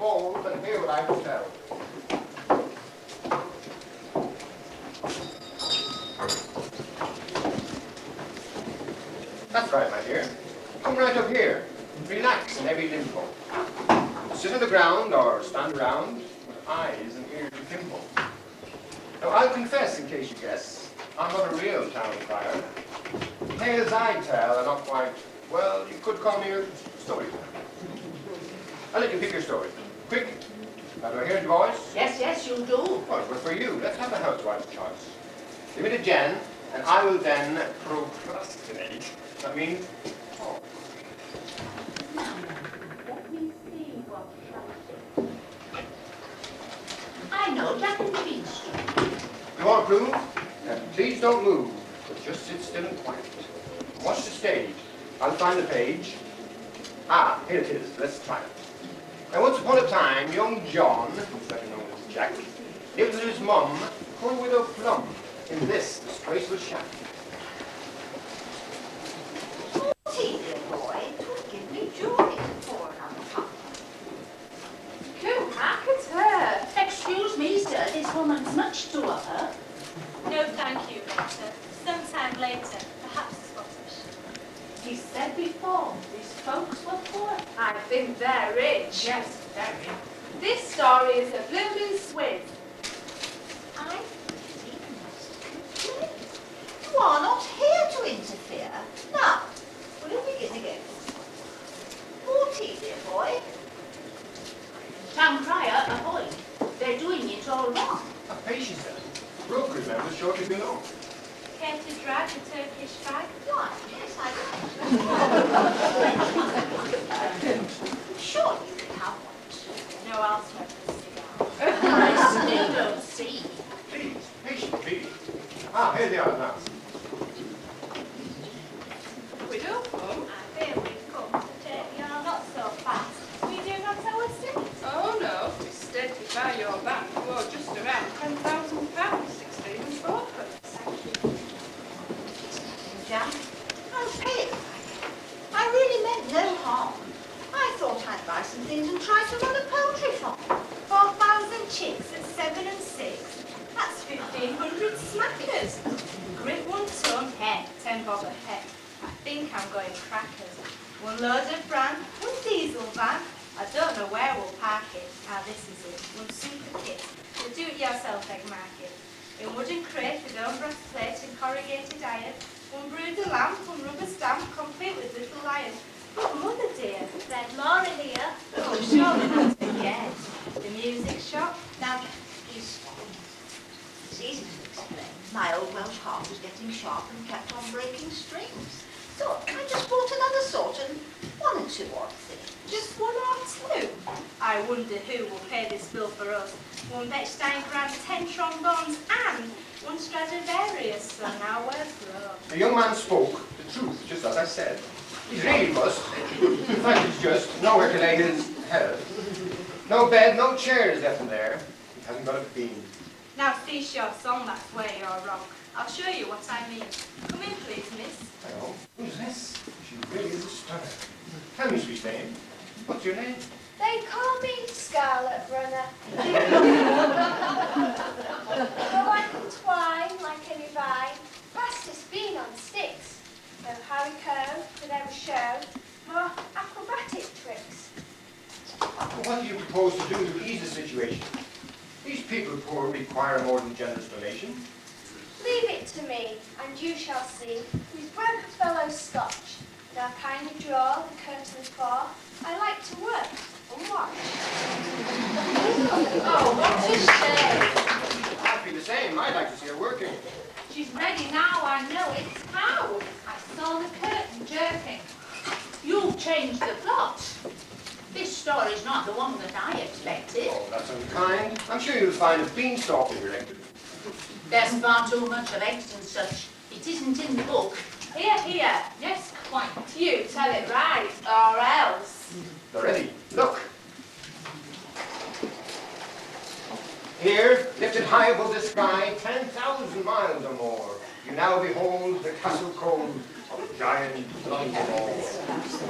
bold and hear what I will tell. That's right, my dear. Come right up here. Relax in every limbo. Sit on the ground or stand around with eyes and ears akimbo. Now, I'll confess, in case you guess, I'm not a real town crier. The tales I tell are not quite, well, you could call me a storyteller. I'll let you pick your story. Quick. Now, do I hear your voice? Yes, you do. Well, but for you, let's have a housewife's choice. Give it to Jen, and I will then procrastinate. That means talk. Now, let me see what shall I know Jack and the Beanstalk. You want to prove? Then please don't move, but just sit still and quiet. Watch the stage. I'll find the page. Ah, here it is. Let's try it. Now, once upon a time, young John, who's better known as Jack, lived with his mum, poor widow Plum, in this disgraceful shack. Naughty dear boy, it would give me joy to pour another cup. Go back at her. Excuse me, sir, this woman's much to offer. No, thank you, Doctor. Sometime later, perhaps Scottish. He said before, these folks were poor. I think they're rich. Yes, very. This story is a blooming swig. I think he must complain. You are not here to interfere. Now, will you begin again? Naughty dear boy. Town crier, ahoy. They're doing it all wrong. Have patience then. Brokers members shortly below. Care to drag a Turkish fag? Why, yes, I do. Surely you can have one. No, I'll smoke a cigar. I still don't see. Please, patience, please. Ah, here they are now. Widow Plum? I fear we've come to take you are not so fast. We do not our state. Oh no, we steady by your bank. You are just around £10,000, 16 and 4 pence. Thank you. Jack, I'll pay it back. I really meant no harm. I thought I'd buy some things and try to run a poultry farm. 4,000 chicks at 7 and 6. That's 1,500 smackers. Grit 1 ton hen, 10 bob a head. I think I'm going crackers. 1 load of bran, 1 diesel van. I don't know where we'll park it. Ah, this is it. 1 super kit. The do-it-yourself egg market. In wooden crate with own brass plate and corrugated iron. 1 brood of lamp, 1 rubber stamp, complete with little lion. But mother dear, there's more in here. Oh, surely not again. The music shop. Now, please stop. It's easy to explain. My old Welsh harp was getting sharp and kept on breaking strings. So I just bought another sort and 1 or 2 odd things. Just 1 or 2? I wonder who will pay this bill for us. 1 Bechstein Grand, 10 trombones and 1 Stradivarius, so now we're broke. The young man spoke the truth, just as I said. He's really must. In fact, it's just nowhere to lay his head. No bed, no chairs left in there. He hasn't got a bean. Now cease your song, that's where you're wrong. I'll show you what I mean. Come in, please, miss. I know. Who's this? She really is a stunner. Tell me, sweet name. What's your name? They call me Scarlet Runner. Though I can twine like any vine, fastest being on sticks. No haricot could ever show more acrobatic tricks. Well, what do you propose to do to ease the situation? These people poor require more than generous donation. Leave it to me, and you shall see. These broke fellows Scotch. They'll kind of draw the curtains for. I like to work and watch. Oh, what a shame. I'd be the same. I'd like to see her working. She's ready now, I know it. How? I saw the curtain jerking. You've changed the plot. This story's not the one that I expected. Oh, that's unkind. I'm sure you'll find a beanstalk in your elected. There's far too much of eggs and such. It isn't in the book. Here, here. Yes, quite. You tell it right, or else. They're ready. Look. Here, lifted high above the sky, 10,000 miles or more. you now behold the castle cone of giant Blunderball.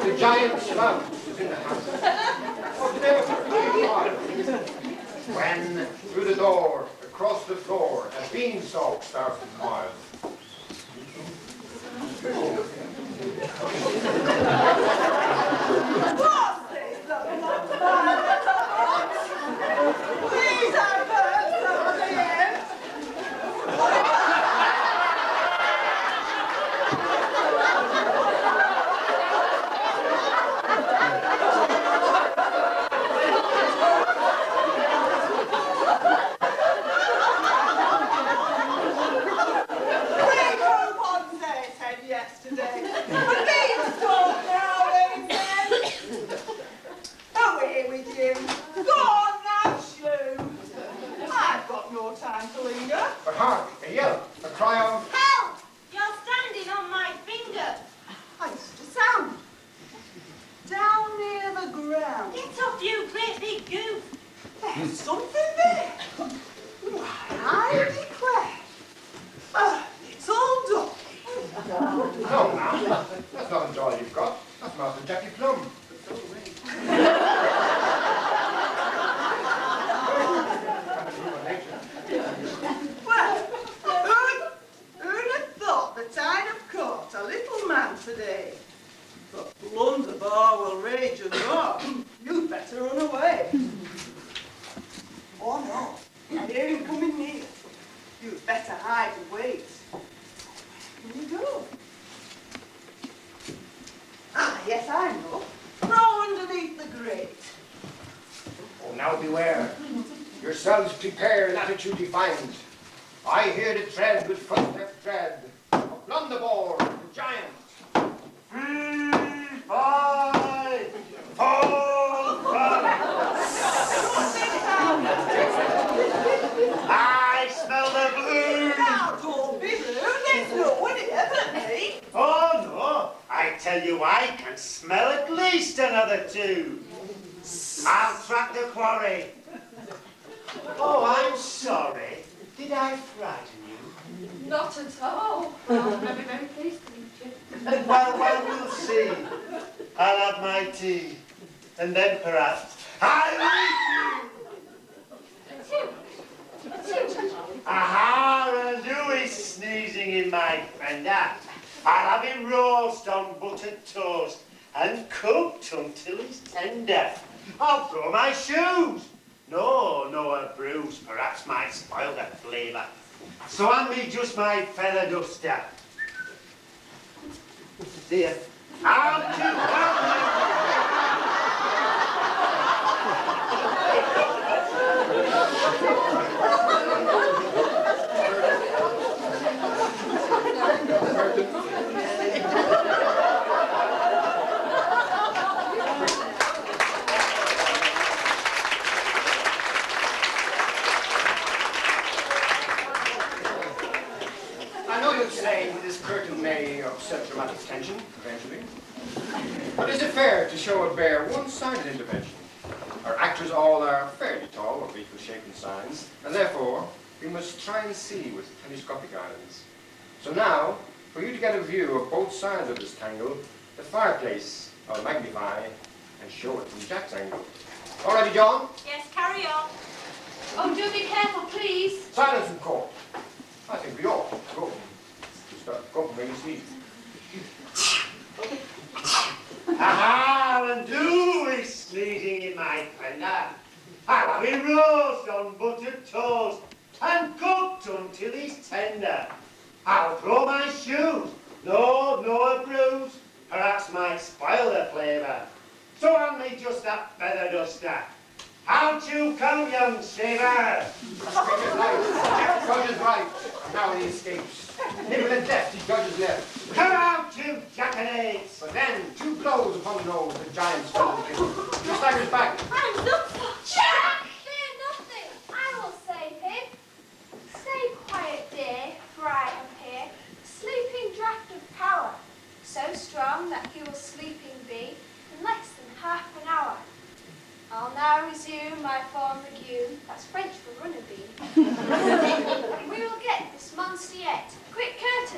The giant spout is in the house. When, through the door, across the floor, a beanstalk starts to smile. Please have somebody in. Said yesterday. But beanstalk now, then. Away with you. Go on now, shrew. I've got no time to linger. But hark, a yell, a cry of... Help! You're standing on my finger. I used to sound. Down near the ground. Get off, you great big goof. There's something there. Why, I declare. It's all done. No, ma'am, that's not a doll you've got. That's Master Jackie Plum. Well, who'd have thought that I'd have caught a little man today? But Blunderbore will rage and roar. You'd better run away. Oh no, I hear him coming near. You'd better hide and wait. Where can you go? Ah, yes, I know. Throw underneath the grate. Oh, now beware. Yourselves prepare that which you defind. I hear the tread with footstep tread of Blunderbore, the giant. 3, 5, 4, 5. I smell the blue. Now, don't be rude. There's no one here but me. Oh no, I tell you I can smell at least another 2. I'll track the quarry. Oh, I'm sorry. Did I frighten you? Not at all. Well, I'm very, very pleased to meet you. Well, we'll see. I'll have my tea. And then perhaps I'll eat you. Aha, and who is sneezing in my fender? I'll have him roast on buttered toast and cooked until he's tender. I'll throw my shoes. No, a bruise perhaps might spoil the flavour. So hand me just my feather duster. Dear, I'll do I know you'll say this curtain may upset dramatic tension, eventually. But is it fair to show or bear one-sided intervention? Our actors all are fairly tall, of equal shape and size, and therefore we must try and see with telescopic eyes. So now, for you to get a view of both sides of this tangle, the fireplace I'll magnify and show it from Jack's angle. All ready, John? Yes, carry on. Oh, do be careful, please. Silence in court. I think we ought to go. Go from where you see. Aha, and who is sneezing in my fender? I'll have him roast on buttered toast and cooked until he's tender. I'll throw my shoes. No, a bruise. Perhaps might spoil the flavour. So hand me just that feather duster. Out you come, young shaver. Jack dodges right. Now he escapes. Nibble and left, he dodges left. Come out, you jackanapes. But then, 2 blows upon the nose, the giant falls again. He staggers back. I'm not Jack! Fear nothing. I will save him. Stay quiet, dear, for I am here. Sleeping draught of power, so strong that he will sleeping be in less than half an hour. I'll now resume my former cue. That's French for runner bee. We will get this monster yet. Quick, curtain!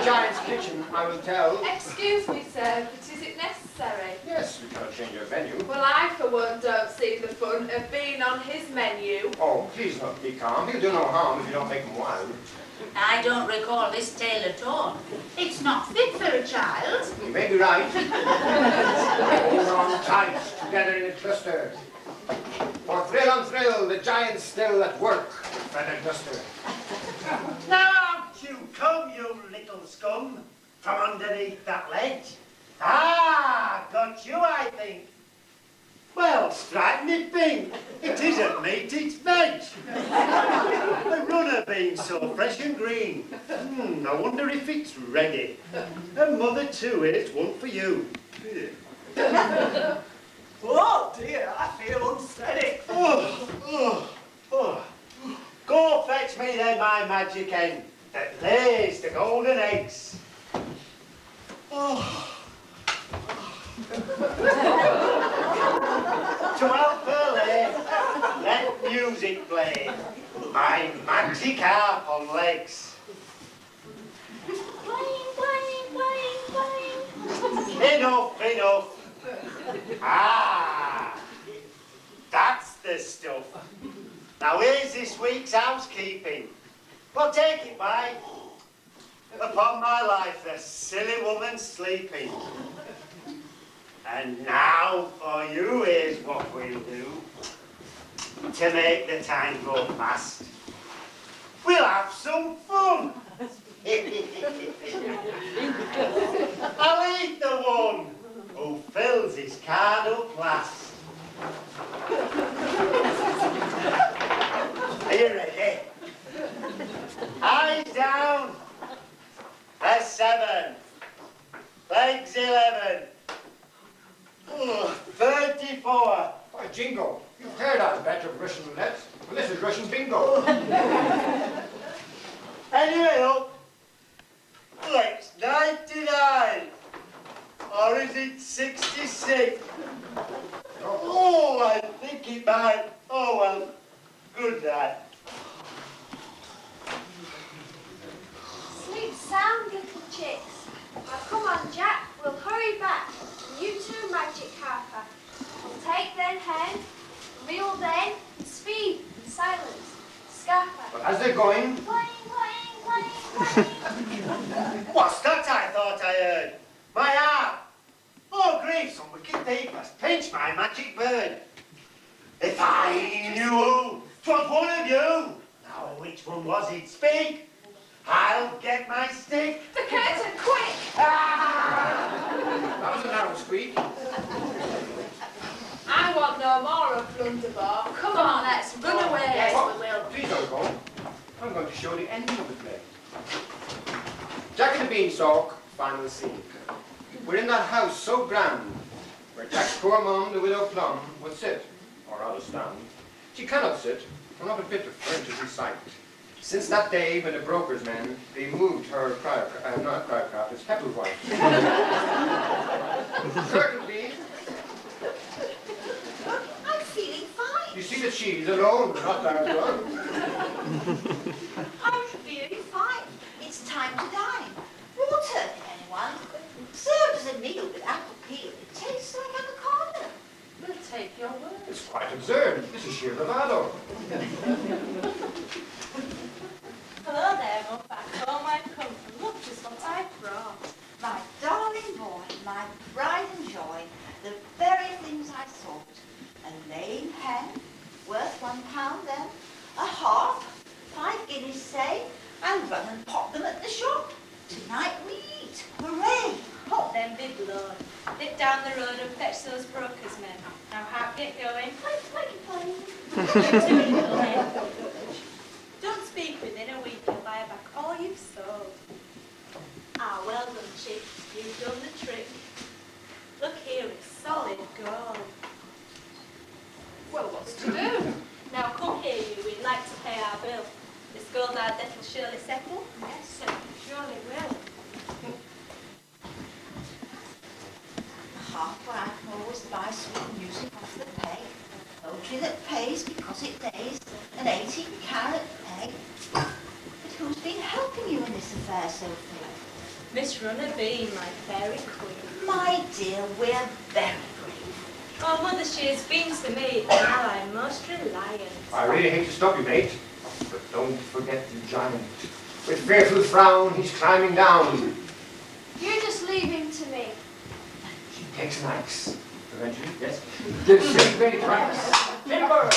giant's kitchen, I will tell. Excuse me, sir, but is it necessary? Yes, we cannot change our menu. Well, I, for one, don't see the fun of being on his menu. Oh, please not be calm. He'll do no harm if you don't make him wild. I don't recall this tale at all. It's not fit for a child. You may be right. Hold on tight, together in a cluster. For thrill on thrill, the giant's still at work, feather duster. Now out you come, you little scum, from underneath that ledge. Ah, got you, I think. Well, strike me pink. It isn't meat, it's veg. A runner bean so fresh and green. I wonder if it's ready. And mother too, here's one for you. Oh dear, I feel unsteady. Oh. Go fetch me then my magic hen that lays the golden eggs. To help her lay, let music play. My magic harp on legs. Playing, playing, playing, playing. Enough. Ah, that's the stuff. Now here's this week's housekeeping. Well, take it, bye. Upon my life, the silly woman's sleeping. And now for you, here's what we'll do. To make the time go fast, we'll have some fun. I'll eat the one who fills his card up last. Are you ready? Eyes down. That's 7. Legs 11. 34. By jingo, you've heard our bet of Russian roulette. Well, this is Russian bingo. Anyway, look. It's 99. Or is it 66? Oh, I think it might. Oh, well, good night. Sleep sound, little chicks. Now come on, Jack, we'll hurry back. You too, Magic Harper. We'll take then hen, reel then, speed and silence. Scupper. But as they're going, Playing, playing, playing. What's that I thought I heard? My harp. Oh, grief, some wicked thief has pinched my magic bird. If I knew 'twas one of you. Now, which one was it? Speak. I'll get my stick. The curtain, quick! that was a narrow squeak. I want no more of Blunderbore. Come on, let's run away. Yes, Oh, we will. Please don't go. I'm going to show the end of the play. Jack and the Beanstalk, final scene. We're in that house so grand, where Jack's poor mum, the widow Plum, would sit, or rather stand. She cannot sit, for not a bit of furniture in sight. Since that day when the broker's men, they moved her not cryocraft, it's Heppelwife. Certainly, I'm feeling fine. you see that she's alone, but not that alone. I'm feeling fine. It's time to dine. Water, anyone? Served as a meal with apple peel. It tastes like avocado. We'll take your word. It's quite absurd. This is sheer bravado. Hello there, Mum. Back home I've come, and look just what I've brought. My darling boy, my pride and joy, the very things I sought. A lame hen, worth £1 then, a harp, 5 guineas say, I'll run and pop them at the shop. Tonight we eat, hooray! Pop them big blood. Nip down the road and fetch those brokers men. Now how get going? Don't speak within a week, you'll buy back all you've sold. Ah, well done, chick. You've done the trick. Look here, it's solid gold. Well, what's to do? Now come here, you. We'd like to pay our bill. This gold our debt will surely settle. Yes, sir, surely will. Half what I can always buy sweet music off the pay. Poetry that pays because it lays an 18-carat egg. But who's been helping you in this affair, Sophie? Miss Runnerby, my fairy queen. My dear, we're very brave. Oh, Mother, she has been to me, and now I'm most reliant. I really hate to stop you, mate, but don't forget the giant. With fearful frown, he's climbing down. You just leave him to me. She takes an axe. Eventually, yes. Gives six many cracks. Timber!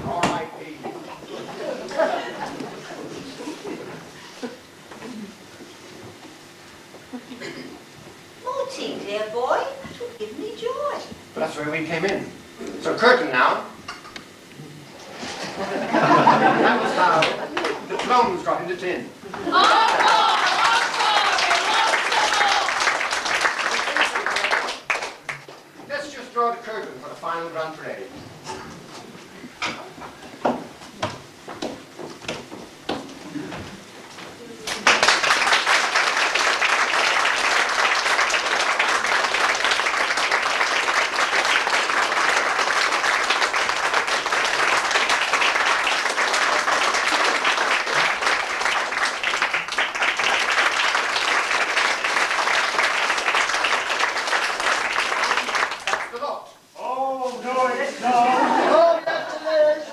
All right, baby. More tea, dear boy. That would give me joy. But that's where we came in. So curtain now. That was how the plums got in the tin. Let's just draw the curtain for the final grand parade. That's the lot. Oh, no, it's not. Oh, yes, it is.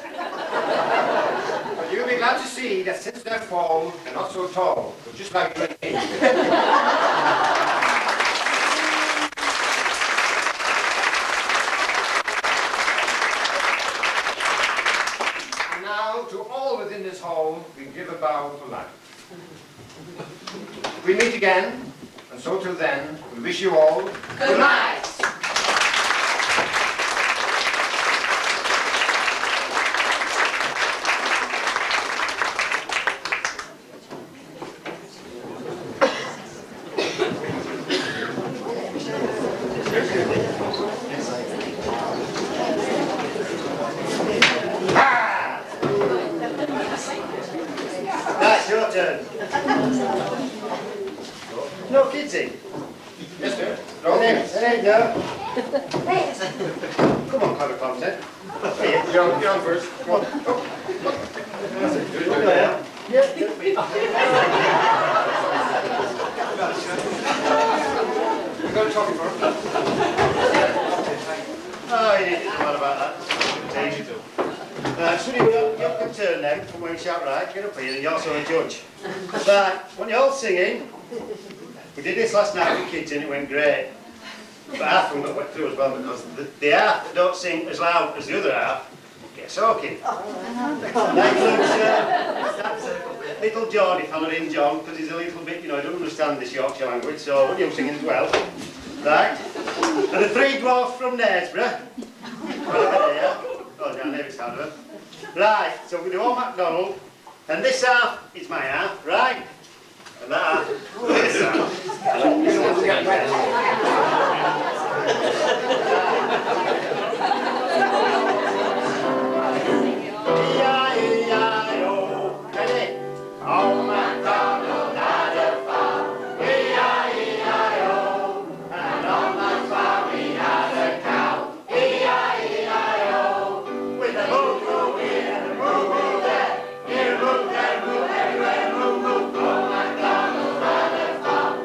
But you'll be glad to see that since their fall, they're not so tall, but just like you and me. And now, to all within this hall, we give a bow to life. We meet again, and so till then, we wish you all good night. That's your turn. No kids in? Yes, sir. No. Come on, clever content. Here. You're on first. Come on. Oh. That's it. Do it. Yeah. You got a talking for? Oh, you didn't know about that. It's easy to. So you can turn then from where you shout right, get up here, and you're also a judge. Right, when you're all singing, we did this last night with kids and it went great. But half of them got wet through as well because the half that don't sing as loud as the other half get soaking. That includes little John, if I'm in John, because he's a little bit, he doesn't understand this Yorkshire language, so when you're singing as well. Right? And the three dwarfs from Knaresborough. Oh, down there it's kind of. Right, so we do all MacDonald, and this half is my half, right? And that half is this E-I-E-I-O, ready? Oh, MacDonald had a farm, E-I-E-I-O, and on that farm he had a cow, E-I-E-I-O, with a moo-moo here and a moo-moo there, here a moo, there a moo, everywhere a moo-moo. Oh, MacDonald had a farm,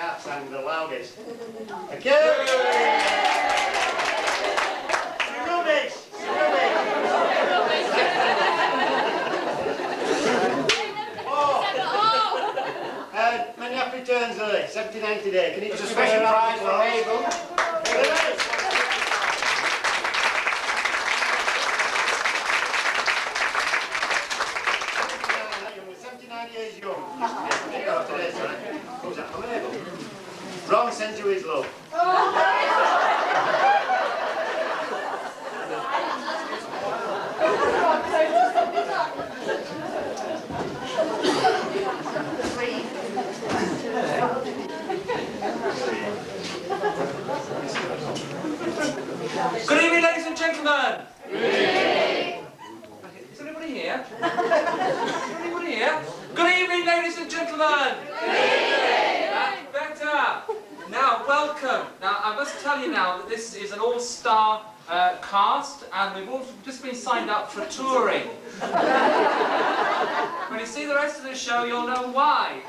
sharp sang the loudest. Again! Rubbish! Many happy returns early, 79 today. Can you There's a just special fire up prize the for applause? Mabel. You're 79 years young. Today, sorry. Who's that? Mabel. Ron sends you his love. Good evening, ladies and gentlemen. Is anybody here? Is anybody here? Good evening, ladies and gentlemen. That's better. Now, welcome. Now, I must tell you now that this is an all-star cast, and we've all just been signed up for touring. When you see the rest of the show, you'll know why.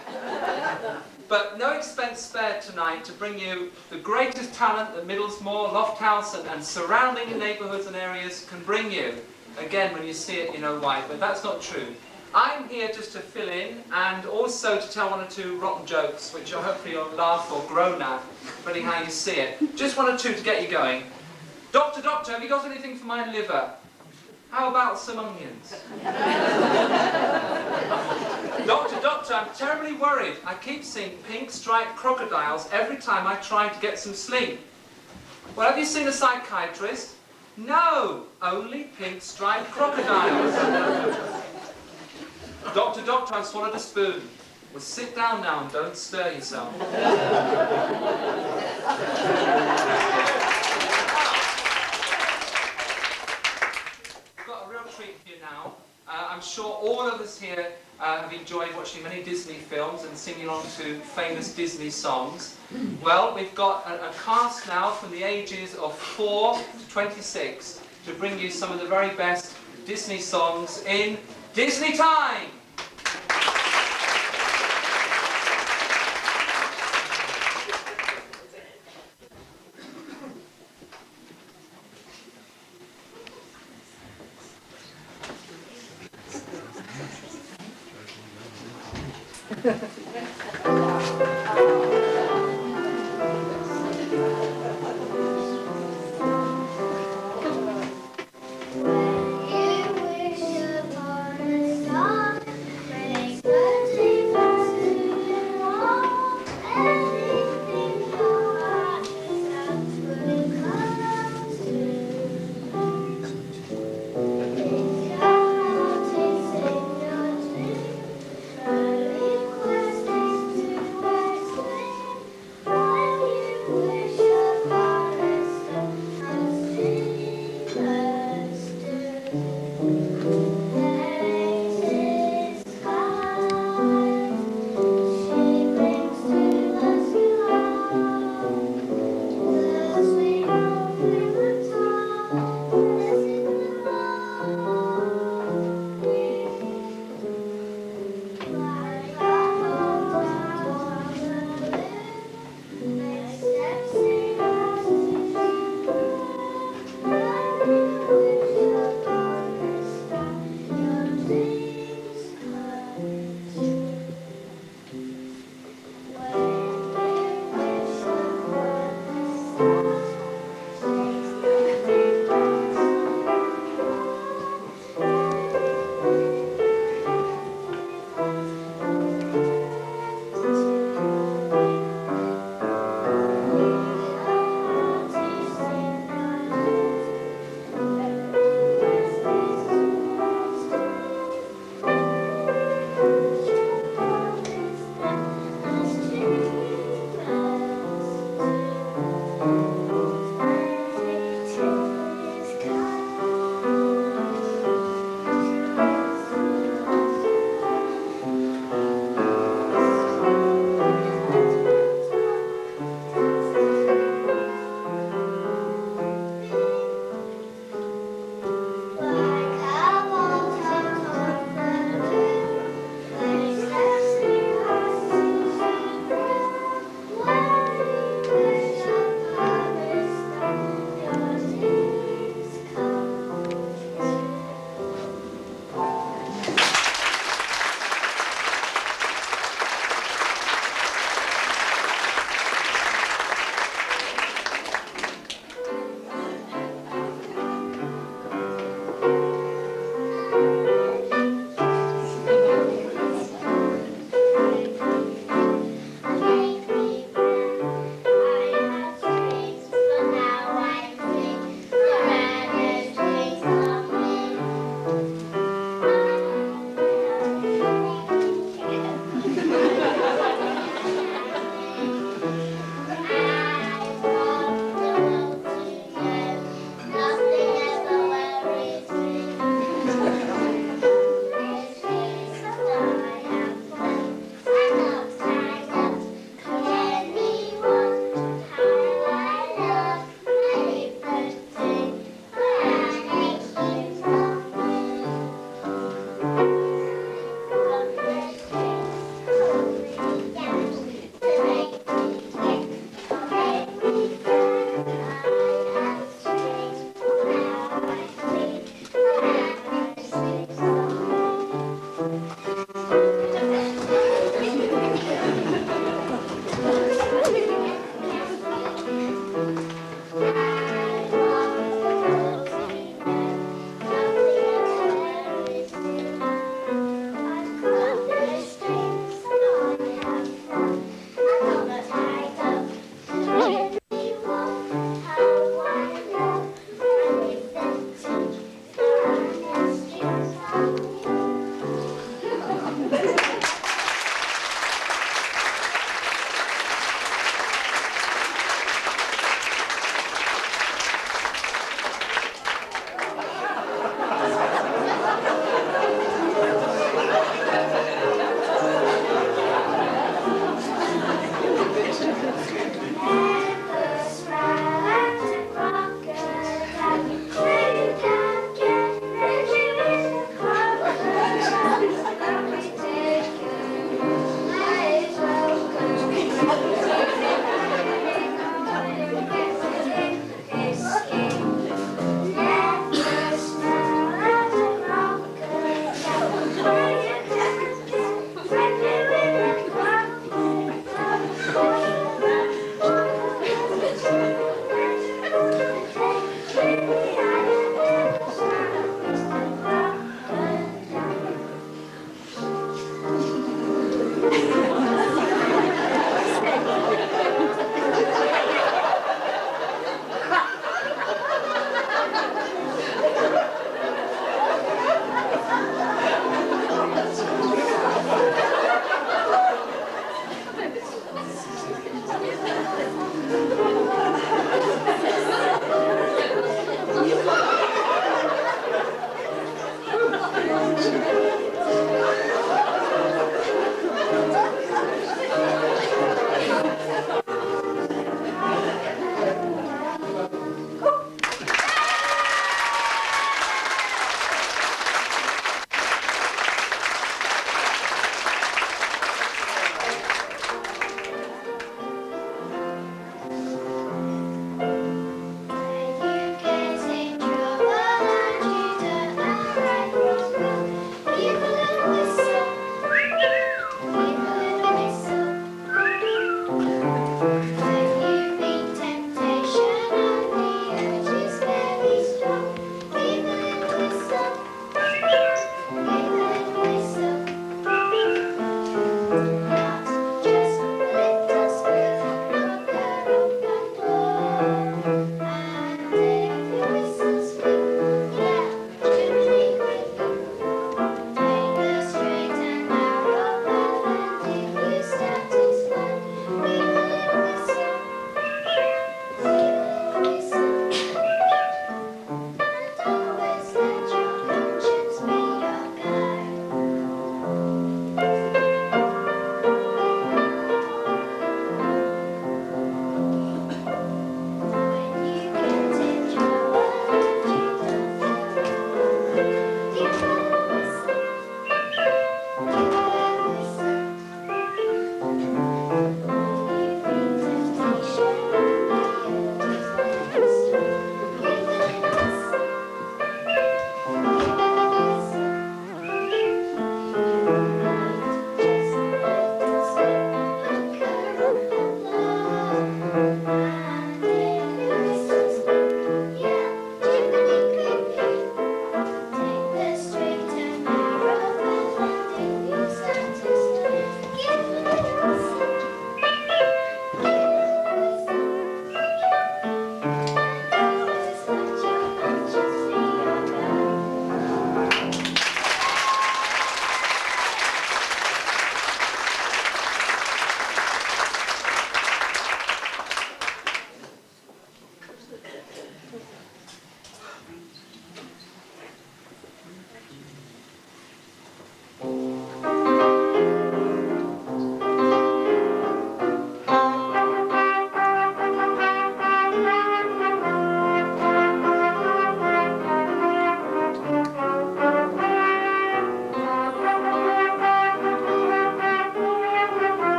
But no expense spared tonight to bring you the greatest talent that Middlesmoor, Lofthouse and surrounding neighbourhoods and areas can bring you. Again, when you see it, you know why, but that's not true. I'm here just to fill in and also to tell one or two rotten jokes, which hopefully you'll laugh or groan at, depending how you see it. Just one or two to get you going. Doctor, doctor, have you got anything for my liver? How about some onions? Doctor, doctor, I'm terribly worried. I keep seeing pink striped crocodiles every time I try to get some sleep. Well, have you seen a psychiatrist? No, only pink striped crocodiles. Doctor, doctor, I've swallowed a spoon. Well, sit down now and don't stir yourself. Treat for you now. I'm sure all of us here have enjoyed watching many Disney films and singing along to famous Disney songs. Well, we've got a cast now from the ages of 4 to 26 to bring you some of the very best Disney songs in Disney time.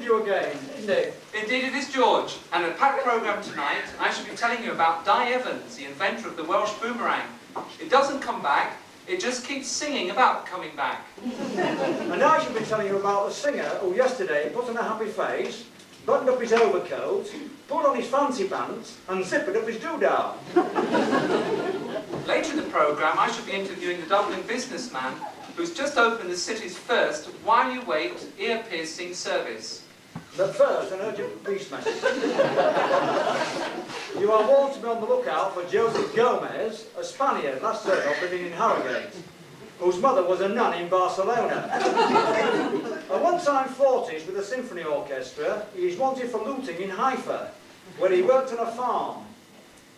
spotted you again, isn't it? Indeed it is, George. And in a packed programme tonight, I shall be telling you about Di Evans, the inventor of the Welsh boomerang. It doesn't come back, it just keeps singing about coming back. And I shall be telling you about the singer who yesterday put on a happy face, buttoned up his overcoat, pulled on his fancy pants, and zippered up his doodah. Later in the programme, I shall be interviewing the Dublin businessman who's just opened the city's first while you wait ear-piercing service. But first, an urgent police message. You are warned to be on the lookout for Joseph Gomez, a Spaniard last heard of living in Harrogate, whose mother was a nun in Barcelona. A one-time flautist with a symphony orchestra, he is wanted for looting in Haifa, where he worked on a farm.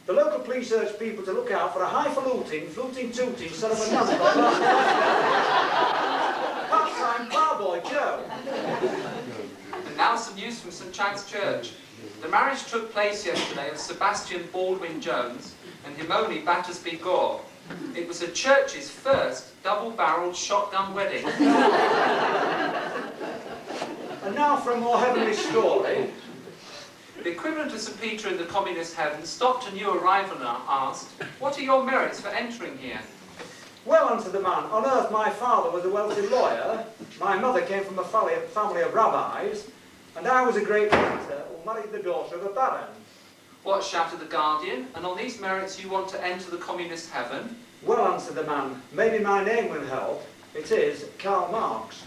The local police urge people to look out for a highfalutin, fluting-tooting son of a nun. Part-time ploughboy Joe. And now some news from St Chad's Church. The marriage took place yesterday of Sebastian Baldwin Jones and Himone Battersby Gore. It was the church's first double-barrelled shotgun wedding. And now for a more heavenly story. The equivalent of Sir Peter in the communist heaven stopped a new arrival and asked, "What are your merits for entering here?" Well, answered the man, on earth my father was a wealthy lawyer, my mother came from a family of rabbis, and I was a great painter who married the daughter of a baron. What, shouted the Guardian, and on these merits you want to enter the communist heaven? Well, answered the man, maybe my name will help. It is Karl Marx.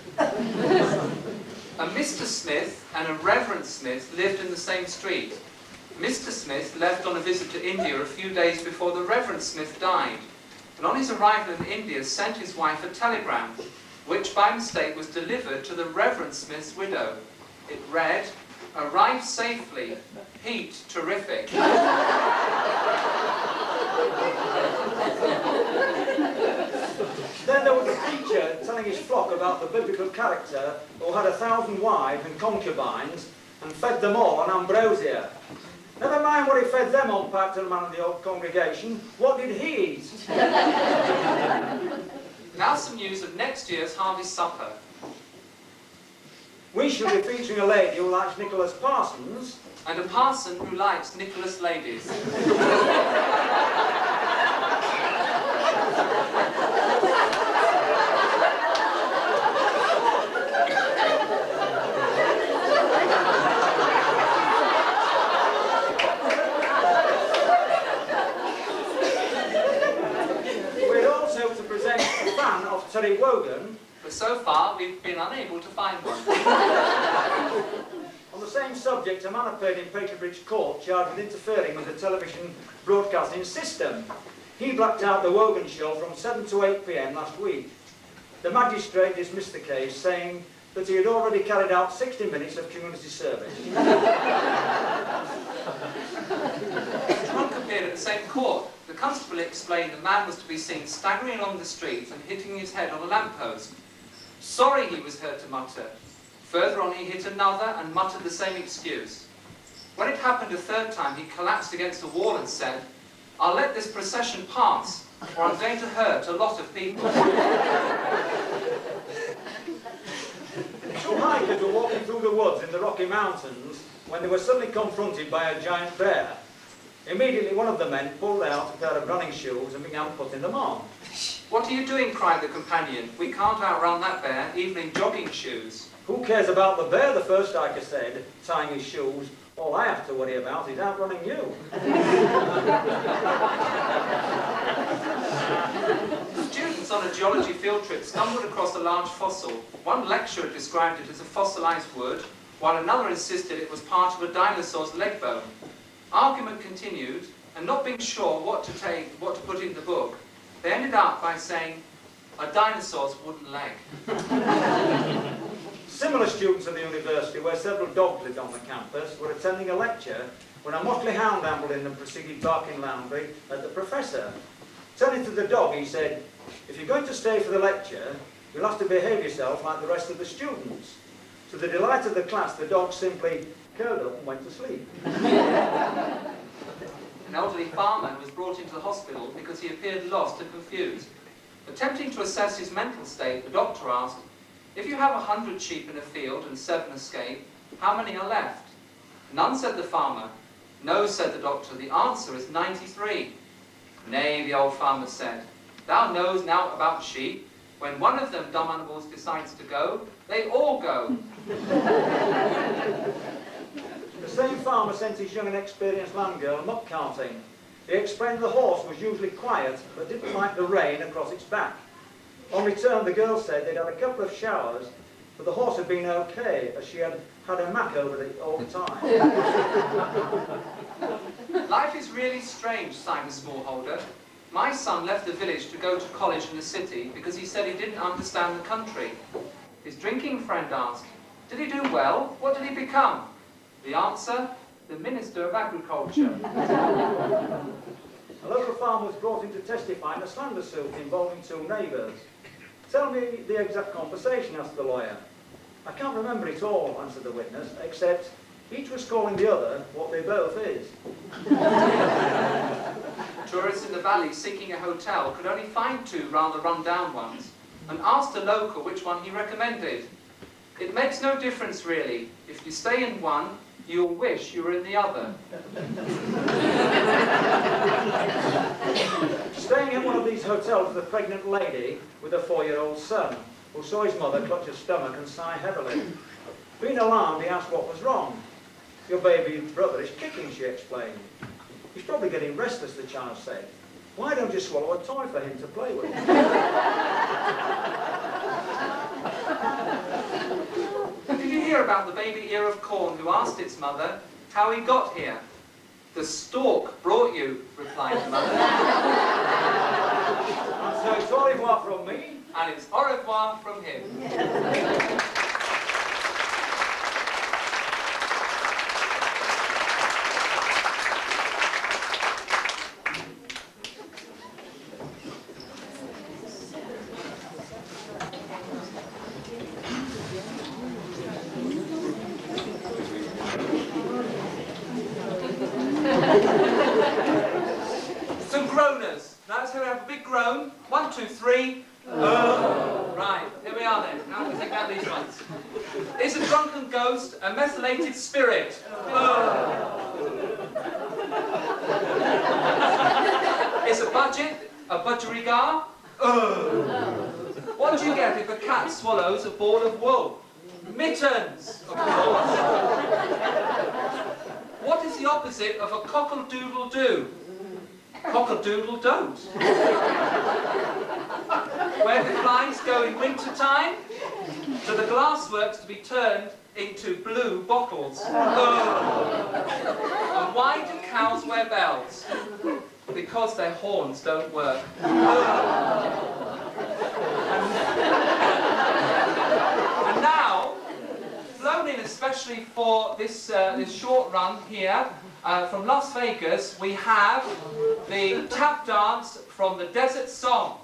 A Mr. Smith and a Reverend Smith lived in the same street. Mr. Smith left on a visit to India a few days before the Reverend Smith died, and on his arrival in India sent his wife a telegram, which by mistake was delivered to the Reverend Smith's widow. It read, "Arrive safely, heat terrific." Then there was a preacher telling his flock about the biblical character who had 1,000 wives and concubines and fed them all on ambrosia. Never mind what he fed them on, piped to the man of the old congregation. What did he eat? Now some news of next year's harvest supper. We shall be featuring a lady who likes Nicholas Parsons. And a parson who likes Nicholas ladies. We're also to present a fan of Terry Wogan. But so far we've been unable to find one. On the same subject, a man appeared in Peterbridge Court charged with interfering with the television broadcasting system. He blacked out the Wogan show from 7 to 8 p.m. last week. The magistrate dismissed the case, saying that he had already carried out 60 minutes of community service. Trump appeared at the same court. The constable explained the man was to be seen staggering along the street and hitting his head on a lamppost. Sorry, he was heard to mutter. Further on, he hit another and muttered the same excuse. When it happened a third time, he collapsed against a wall and said, "I'll let this procession pass, or I'm going to hurt a lot of people." Two hikers were walking through the woods in the Rocky Mountains when they were suddenly confronted by a giant bear. Immediately, one of the men pulled out a pair of running shoes and began putting them on. "What are you doing?" cried the companion. "We can't outrun that bear, even in jogging shoes." Who cares about the bear, the first hiker said, tying his shoes. All I have to worry about is outrunning you. Students on a geology field trip stumbled across a large fossil. One lecturer described it as a fossilized wood, while another insisted it was part of a dinosaur's leg bone. Argument continued, and not being sure what to put in the book, they ended up by saying, "A dinosaur's wooden leg." Similar students at the university, where several dogs lived on the campus, were attending a lecture when a motley hound ambled in and proceeded barking loudly at the professor. Turning to the dog, he said, "If you're going to stay for the lecture, you'll have to behave yourself like the rest of the students." To the delight of the class, the dog simply curled up and went to sleep. An elderly farmer was brought into the hospital because he appeared lost and confused. Attempting to assess his mental state, the doctor asked, "If you have 100 sheep in a field and 7 escape, How many are left? None, said the farmer. No, said the doctor, the answer is 93. Nay, the old farmer said, thou knows now about sheep. When one of them dumb animals decides to go, they all go. The same farmer sent his young and experienced land girl muck carting. He explained the horse was usually quiet, but didn't like the rain across its back. On return, the girl said they'd had a couple of showers, but the horse had been okay, as she had had a mac over it all the time. Life is really strange, sighed the smallholder. My son left the village to go to college in the city because he said he didn't understand the country. His drinking friend asked, did he do well? What did he become? The answer, the Minister of Agriculture. A local farmer was brought in to testify in a slander suit involving two neighbours. Tell me the exact conversation, asked the lawyer. I can't remember it all, answered the witness, except each was calling the other what they both is. Tourists in the valley seeking a hotel could only find two rather run-down ones, and asked a local which one he recommended. It makes no difference really. If you stay in one, you'll wish you were in the other. Staying in one of these hotels was a pregnant lady with a 4-year-old son, who saw his mother clutch his stomach and sigh heavily. Being alarmed, he asked what was wrong. Your baby brother is kicking, she explained. He's probably getting restless, the child said. Why don't you swallow a toy for him to play with? Did you hear about the baby ear of corn who asked its mother how he got here? The stork brought you, replied the mother. And so it's au revoir from me. And it's au revoir from him. Some groaners. Now let's have a big groan. 1, 2, 3. Right, here we are then. Now we think about these ones. Is a drunken ghost a methylated spirit? Is a budget a budgerigar? What do you get if a cat swallows a ball of wool? Mittens, of course. What is the opposite of a cockle-doodle-doo? Cockle-doodle-don't. Where do flies go in winter time? To the glassworks to be turned into blue bottles. And why do cows wear bells? Because their horns don't work. And now, flown in especially for this short run here, from Las Vegas, we have the tap dance from the Desert Song.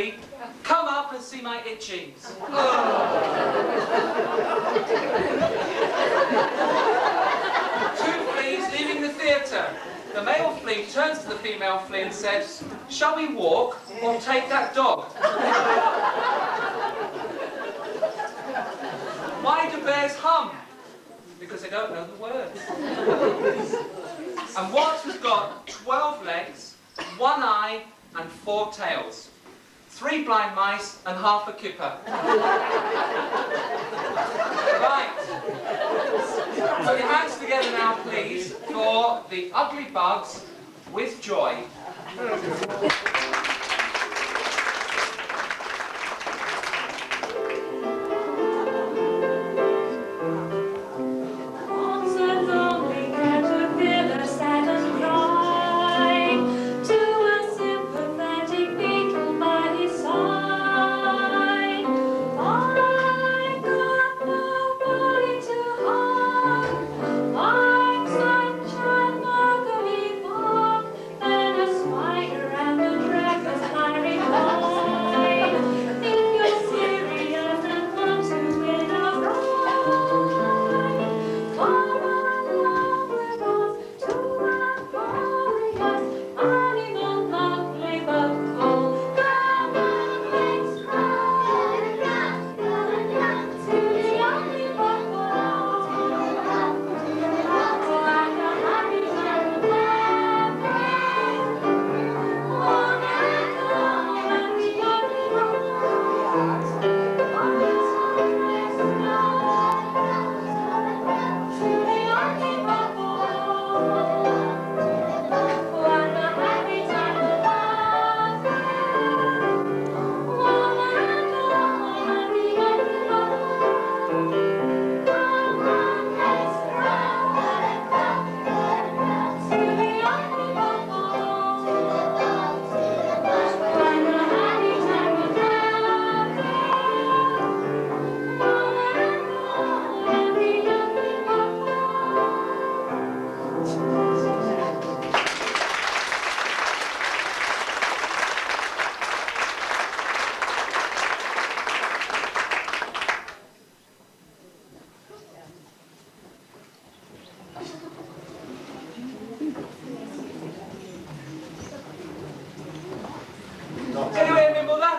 flea, come up and see my itchings. Two fleas leaving the theatre. The male flea turns to the female flea and says, shall we walk or take that dog? Why do bears hum? Because they don't know the words. And what has got 12 legs, 1 eye and 4 tails? 3 blind mice and half a kipper. Right. Put your hands together now, please, for the ugly bugs with joy. Anyway, my mother.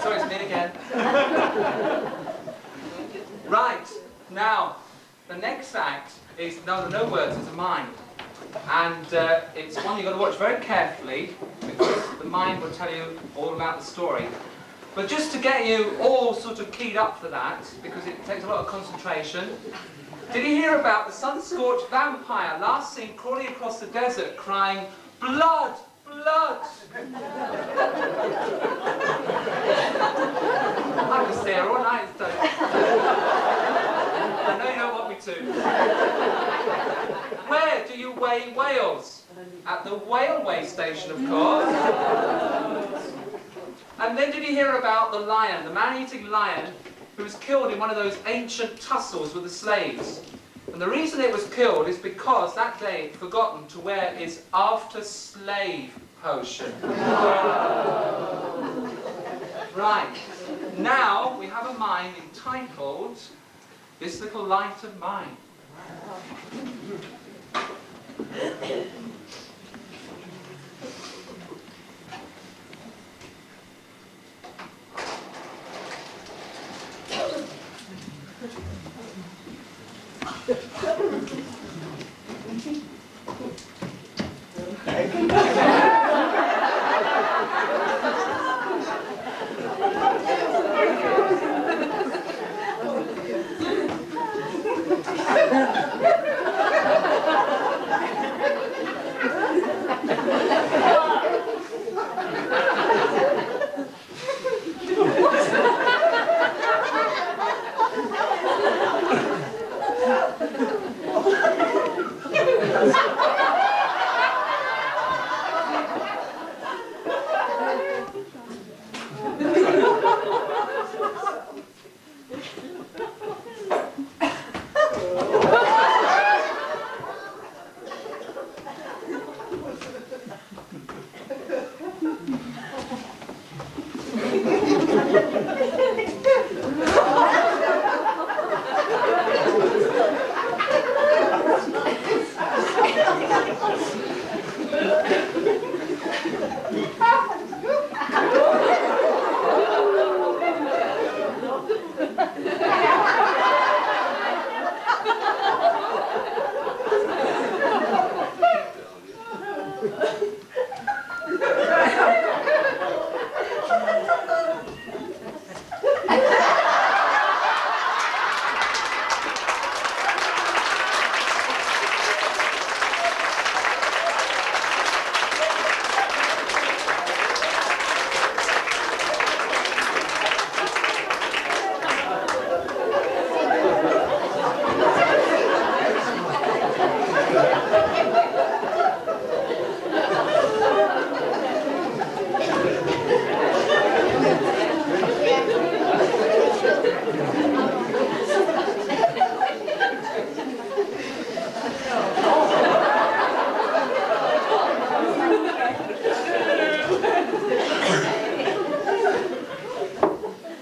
Sorry, it's me again. Right, now, the next act is, no words, it's a mime. And it's one you've got to watch very carefully, because the mime will tell you all about the story. But just to get you all sort of keyed up for that, because it takes a lot of concentration, did you hear about the sun-scorched vampire last seen crawling across the desert crying, blood, blood? I was there all night, so I know you don't want me to. Where do you weigh whales? At the railway station, of course. And then did you hear about the lion, the man-eating lion, who was killed in one of those ancient tussles with the slaves? And the reason it was killed is because that day he'd forgotten to wear his after-slave potion. Right, now we have a mime entitled This Little Light of Mine.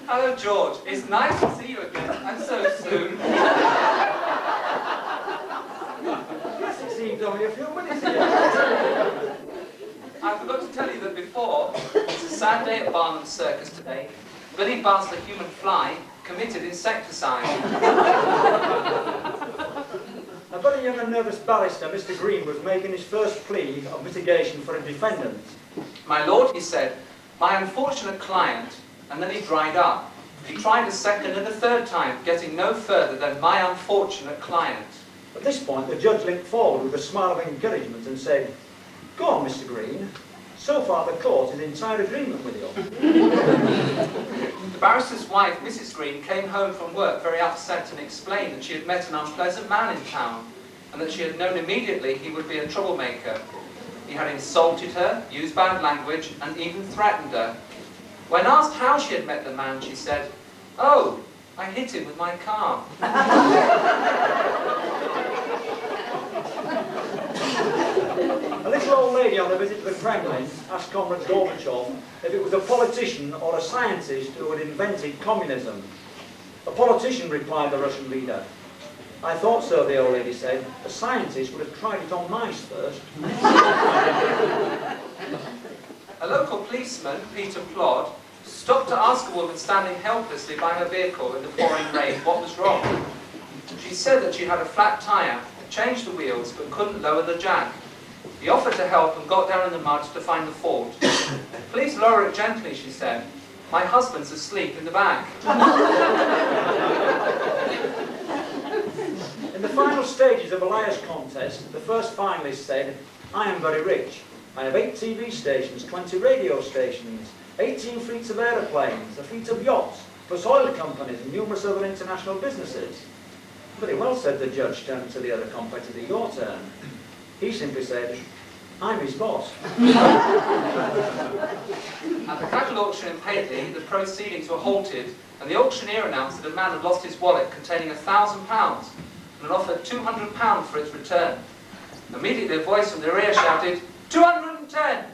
Hello, George. It's nice to see you again, and so soon. Yes, it seems only a few minutes ago. I forgot to tell you that before, it's a sad day at Barnum's Circus today. Billy Buzz, the human fly, committed insecticide. A very young and nervous barrister, Mr. Green, was making his first plea of mitigation for a defendant. My lord, he said, my unfortunate client, and then he dried up. He tried a second and a third time, getting no further than my unfortunate client. At this point, the judge leant forward with a smile of encouragement and said, "Go on, Mr. Green. So far, the court is in entire agreement with you." The barrister's wife, Mrs. Green, came home from work very upset and explained that she had met an unpleasant man in town and that she had known immediately he would be a troublemaker. He had insulted her, used bad language, and even threatened her. When asked how she had met the man, she said, "Oh, I hit him with my car." A little old lady on a visit to the Kremlin asked Comrade Gorbachev if it was a politician or a scientist who had invented communism. "A politician," replied the Russian leader. "I thought so," the old lady said. "A scientist would have tried it on mice first." A local policeman, Peter Plod, stopped to ask a woman standing helplessly by her vehicle in the pouring rain what was wrong. She said that she had a flat tyre, changed the wheels, but couldn't lower the jack. He offered to help and got down in the mud to find the fault. "Please lower it gently," she said. "My husband's asleep in the back." In the final stages of a liar's contest, the first finalist said, "I am very rich. I have 8 TV stations, 20 radio stations, 18 fleets of aeroplanes, a fleet of yachts, plus oil companies and numerous other international businesses." "Very well," said the judge, turning to the other competitor, "your turn." He simply said, "I'm his boss." At the cattle auction in Paisley, the proceedings were halted, and the auctioneer announced that a man had lost his wallet containing £1,000 and had offered £200 for its return. Immediately a voice from the rear shouted, "210!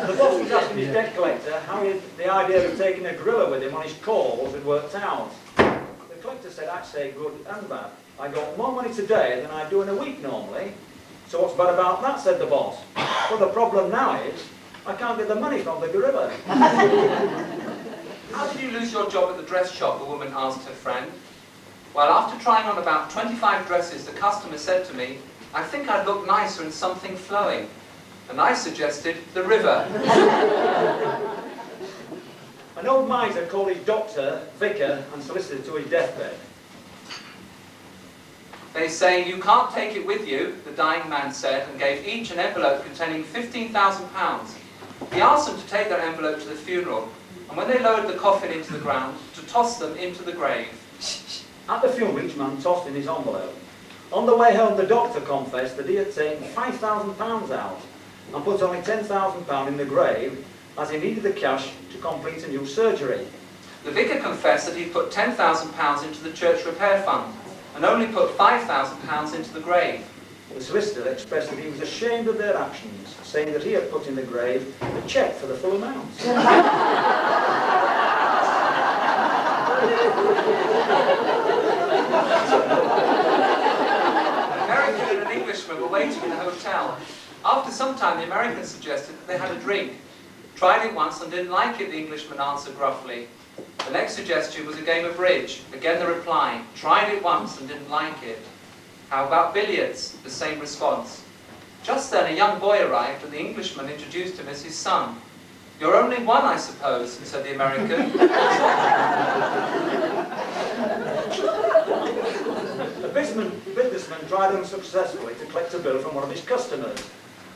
The boss was asking his debt collector how the idea of taking a griller with him on his calls had worked out. The collector said, "I'd say good and bad. I got more money today than I do in a week normally." "So what's bad about that?" said the boss. "Well, the problem now is I can't get the money from the gorilla." "How did you lose your job at the dress shop?" the woman asked her friend. "Well, after trying on about 25 dresses, the customer said to me, 'I think I'd look nicer in something flowing.' And I suggested the river." An old miser called his doctor, vicar and solicitor to his deathbed. "They say you can't take it with you," the dying man said, and gave each an envelope containing £15,000. He asked them to take their envelope to the funeral, and when they lowered the coffin into the ground, to toss them into the grave. At the funeral, each man tossed in his envelope. On the way home, the doctor confessed that he had taken £5,000 out and put only £10,000 in the grave, as he needed the cash to complete a new surgery. The vicar confessed that he'd put £10,000 into the church repair fund and only put £5,000 into the grave. The solicitor expressed that he was ashamed of their actions, saying that he had put in the grave a cheque for the full amount. An American and an Englishman were waiting in a hotel. After some time, the American suggested that they had a drink. "Tried it once and didn't like it," the Englishman answered gruffly. The next suggestion was a game of bridge. Again the reply, "Tried it once and didn't like it." "How about billiards?" The same response. Just then a young boy arrived and the Englishman introduced him as his son. "You're only one, I suppose," said the American. A businessman tried unsuccessfully to collect a bill from one of his customers.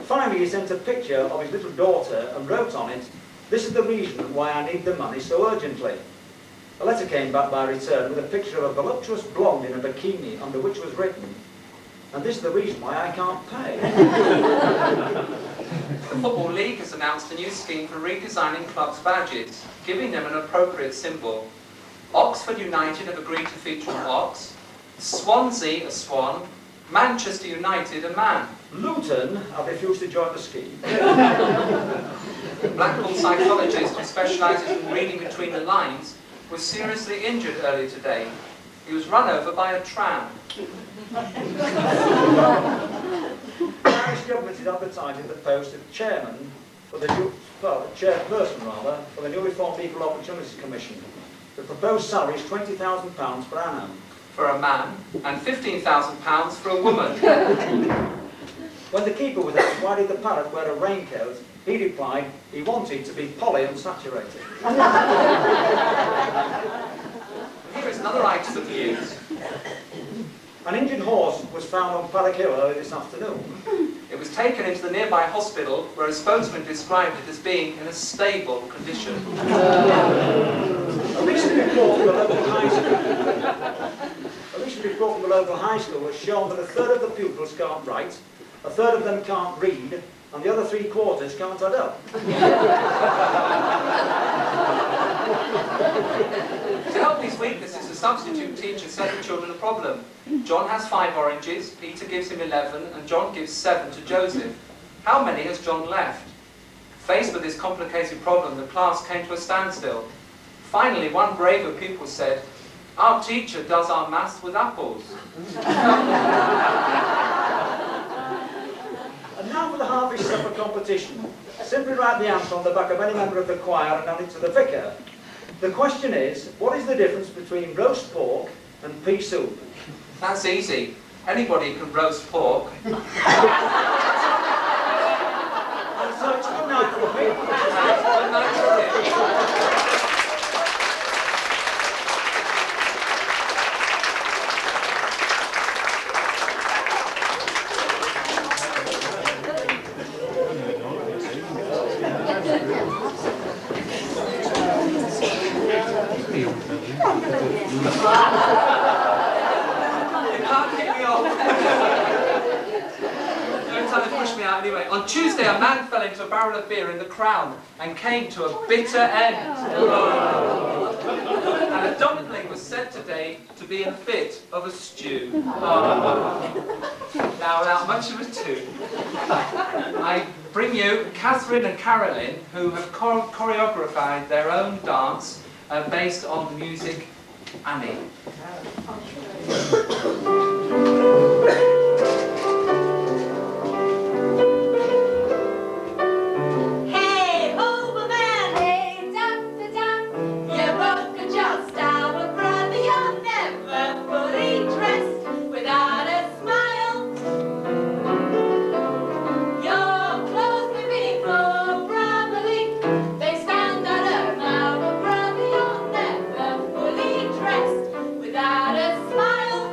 Finally, he sent a picture of his little daughter and wrote on it, "This is the reason why I need the money so urgently." A letter came back by return with a picture of a voluptuous blonde in a bikini, under which was written, "And this is the reason why I can't pay." The Football League has announced a new scheme for redesigning clubs' badges, giving them an appropriate symbol. Oxford United have agreed to feature an ox, Swansea a swan, Manchester United, a man. Luton have refused to join the scheme. Blackpool psychologist who specialises in reading between the lines was seriously injured earlier today. He was run over by a tram. The Irish government is advertising the post of chairman for the chairperson for the newly formed Equal Opportunities Commission. The proposed salary is £20,000 per annum. For a man, and £15,000 for a woman. When the keeper was asked why did the parrot wear a raincoat, he replied he wanted to be polyunsaturated. Here is another item of news. An injured horse was found on Paddock Hill early this afternoon. It was taken into the nearby hospital where a spokesman described it as being in a stable condition. A recent report from the local high school has shown that a third of the pupils can't write, a third of them can't read, and the other 3/4 can't add up. To help these weaknesses, the substitute teacher set the children a problem. John has 5 oranges, Peter gives him 11, and John gives 7 to Joseph. How many has John left? Faced with this complicated problem, the class came to a standstill. Finally, one braver pupil said, "Our teacher does our maths with apples." And now for the Harvest Supper competition. Simply write the answer on the back of any member of the choir and hand it to the vicar. The question is, what is the difference between roast pork and pea soup? That's easy. Anybody can roast pork. And so it's good night for me. Good night to you. Anyway, on Tuesday a man fell into a barrel of beer in the Crown and came to a bitter end. And a dumpling was said today to be in a bit of a stew. Now, without much of ado, I bring you Catherine and Carolyn, who have choreographed their own dance based on the music Annie. Without a smile,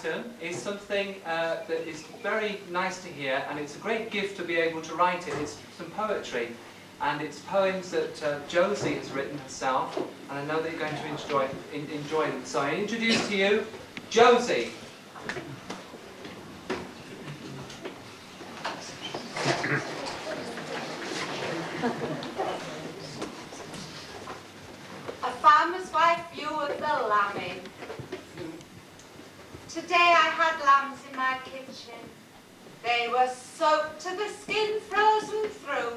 item is something that is very nice to hear, and it's a great gift to be able to write it. It's some poetry, and it's poems that Josie has written herself, and I know that you're going to enjoy them. So I introduce to you Josie. A farmer's wife view of the lambing. Today I had lambs in my kitchen. They were soaked to the skin, frozen through.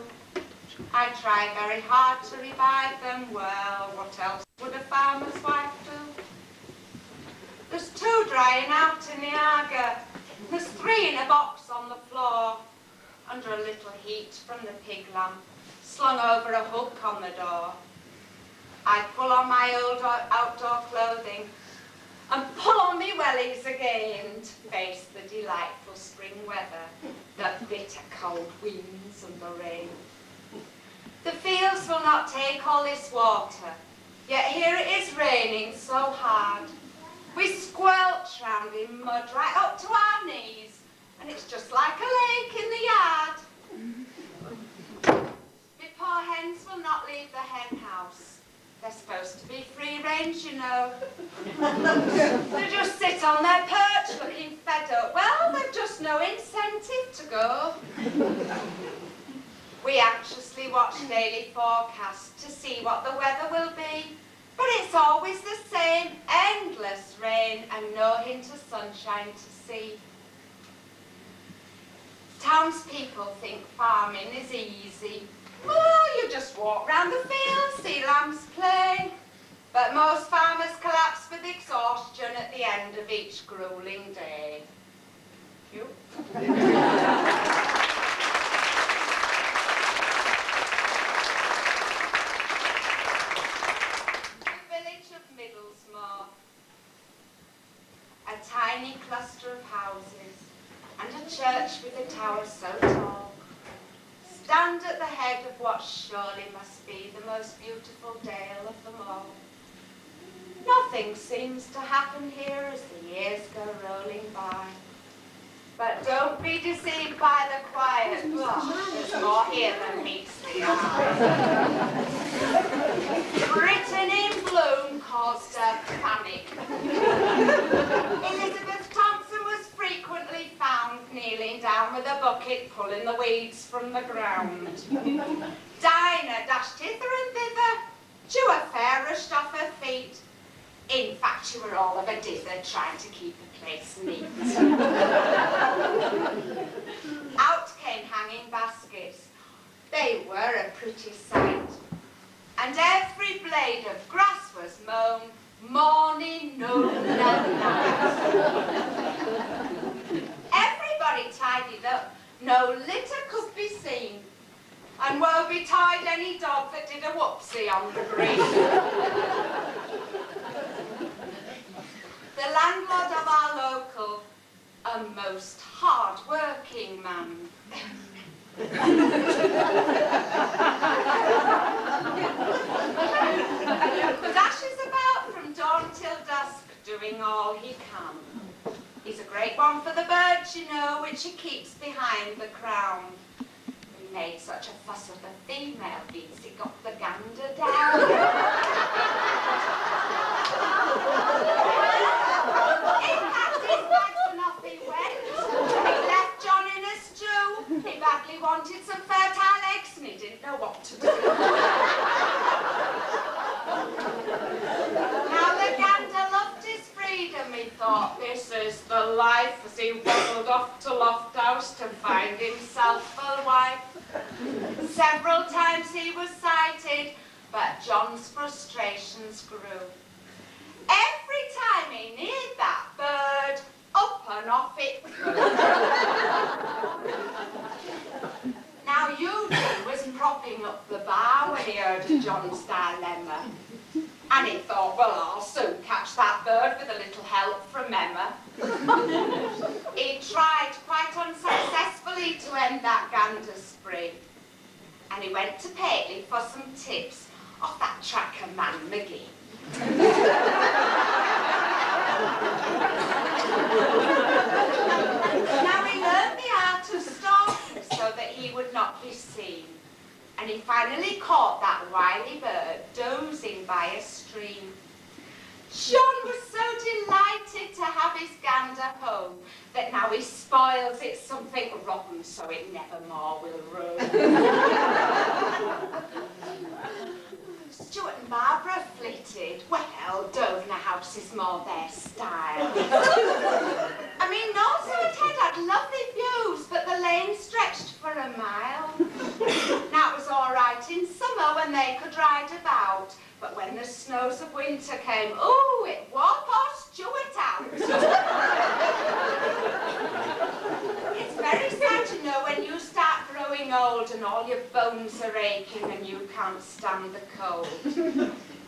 I tried very hard to revive them. Well, what else would a farmer's wife do? There's 2 drying out in the Aga. There's 3 in a box on the floor, under a little heat from the pig lamp, slung over a hook on the door. I pull on my old outdoor clothing and pull on me wellies again to face the delightful spring weather, the bitter cold winds and the rain. The fields will not take all this water, yet here it is raining so hard. We squelch round in mud right up to our knees, and it's just like a lake in the yard. My poor hens will not leave the hen house. They're supposed to be free range, you know. They just sit on their perch looking fed up. Well, they've just no incentive to go. We anxiously watch daily forecasts to see what the weather will be, but it's always the same, endless rain and no hint of sunshine to see. Townspeople think farming is easy. Oh, you just walk round the field, see lambs play. But most farmers collapse with exhaustion at the end of each grueling day. You? The village of Middlesmoor. A tiny cluster of houses and a church with a tower so tall stand at the head of what surely must be the most beautiful dale of them all. Nothing seems to happen here as the years go rolling by. But don't be deceived by the quiet. Oh, there's more here than meets the eye. Britain in bloom caused a panic. Elizabeth Thompson was frequently found kneeling down with a bucket pulling the weeds from the ground. Dinah dashed hither and thither. Chew Fair rushed off her feet. In fact, you were all of a dither trying to keep the place neat. Out came hanging baskets. They were a pretty sight. And every blade of grass was mown, morning, noon, and night. Everybody tidied up. No litter could be seen. And woe betide any dog that did a whoopsie on the green. The landlord of our local, a most hard-working man. Dashes about from dawn till dusk, doing all he can. He's a great one for the birds, you know, which he keeps behind the crown. We made such a fuss of the female beast, it got the gander down. In fact, his bags were not be wet. He left John in a stew. He badly wanted some fertile eggs and he didn't know what to do. Now the gander loved his freedom, he thought, this is the life, as he waddled off to Lofthouse to find himself a wife. Several times he was sighted, but John's frustrations grew. Every time he neared that bird, up and off it flew. Now Eugene was propping up the bar when he heard of John's dilemma. And he thought, well, I'll soon catch that bird with a little help from Emma. He tried quite unsuccessfully to end that gander spree. And he went to Paisley for some tips off that tracker man McGee. Now he learned the art of stalking so that he would not be seen. And he finally caught that wily bird dozing by a stream. John was so delighted to have his gander home that now he spoils it something rotten so it nevermore will roam. Stuart and Barbara flitted. Well, Dover House is more their style. I mean, Northside Head had lovely views, but the lane stretched for a mile. Now it was all right in summer when they could ride about, but when the snows of winter came, ooh, it wore poor Stuart out. It's very sad to know when you start growing old and all your bones are aching and you can't stand the cold.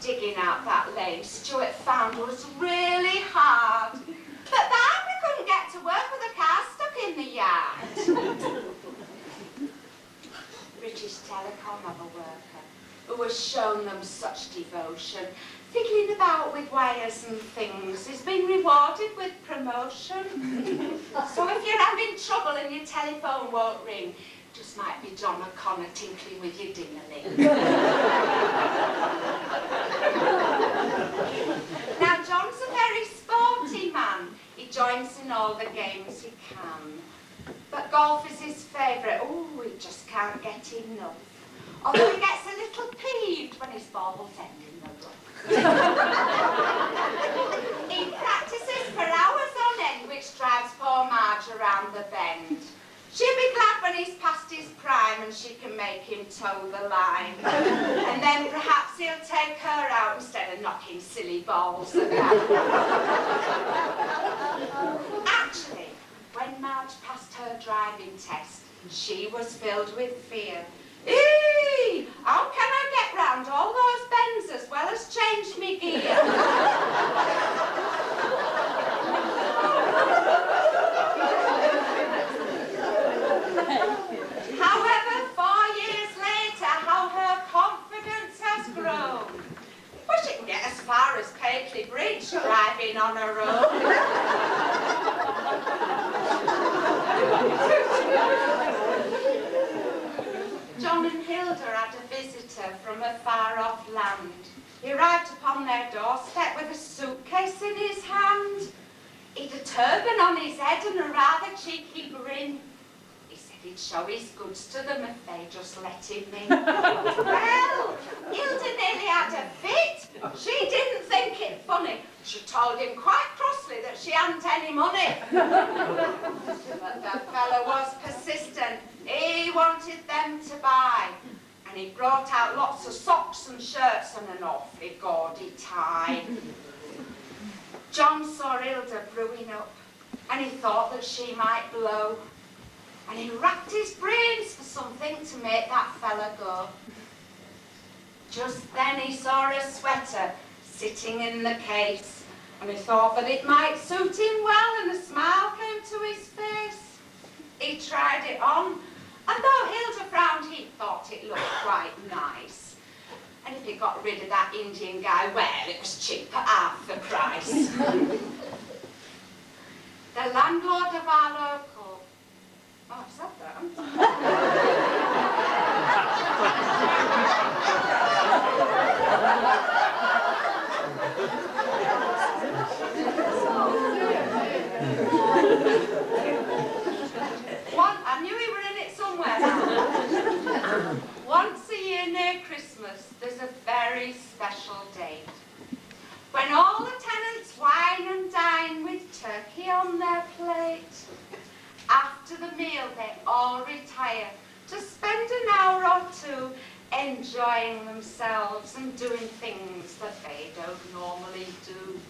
Digging out that lane Stuart found was really hard. But Barbara couldn't get to work with a car stuck in the yard. British Telecom have a worker who has shown them such devotion. Fiddling about with wires and things is being rewarded with promotion. So if you're having trouble and your telephone won't ring, just might be John O'Connor tinkling with your ding-a-ling. Now John's a very sporty man. He joins in all the games he can. But golf is his favourite. Oh, he just can't get enough. Although he gets a little peeved when his balls end in the rough. He practices for hours on end, which drives poor Marge around the bend. She'll be glad when he's past his prime and she can make him toe the line. And then perhaps he'll take her out instead of knocking silly balls about. Actually, when Marge passed her driving test, she was filled with fear. Eee! How can I get round all those bends as well as change me gear? However, 4 years later, how her confidence has grown. Well, she can get as far as Paisley Bridge driving on her own. John and Hilda had a visitor from a far-off land. He arrived upon their doorstep with a suitcase in his hand. He'd a turban on his head and a rather cheeky grin. He said he'd show his goods to them if they just let him in. Well, Hilda nearly had a fit. She didn't think it funny. She told him quite crossly that she hadn't any money. But the fellow was persistent. He wanted them to buy. And he brought out lots of socks and shirts and an awfully gaudy tie. John saw Hilda brewing up, and he thought that she might blow. And he racked his brains for something to make that fella go. Just then he saw a sweater sitting in the case, and he thought that it might suit him well, and a smile came to his face. He tried it on, and though Hilda frowned, he thought it looked quite nice. And if he got rid of that Indian guy, well, it was cheap at half the price. The landlord of our local... Oh, I've said that. I knew we were in it somewhere. Once a year near Christmas, there's a very special date when all the tenants wine and dine with turkey on their plate. After the meal, they all retire to spend an hour or two enjoying themselves and doing things that they don't normally do.